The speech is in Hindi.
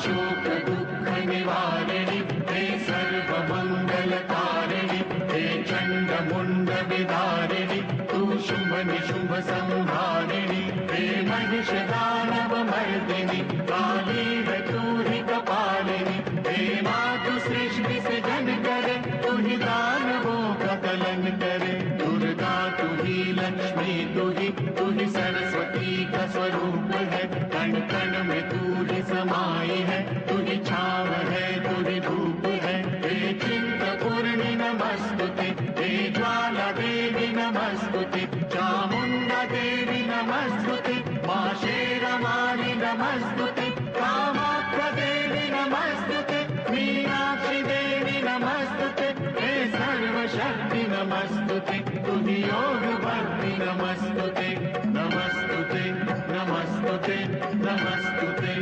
शोक दुःख निवारिणि हे सर्वमङ्गलकारिणि हे चण्डमुण्ड विदारिणि तू शुभ निशुभ संहारिणि हे महिषदानव मर्दिनि काली है तू ही कपालिनि हे मातु सृष्टि सृजन करे तू ही दानवों का कलन करे दुर्गा तू ही लक्ष्मी तू ही सरस्वती का स्वरूप है कण कण में तू ही समाई है तू ही छाव है तू ही धूप है हे चिंतपूर्णि नमस्तुते हे ज्वाला देवी नमस्तुते चामुंडा देवी नमस्तुते मां शेरवाली नमस्तुते कामाख्या देवी नमस्तुते मीनाक्षी देवी नमस्तुते हे सर्वशक्ति नमस्तुते तू ही योग भक्ति नमस्तुते नमस्तुते नमस्तुते नमस्तुते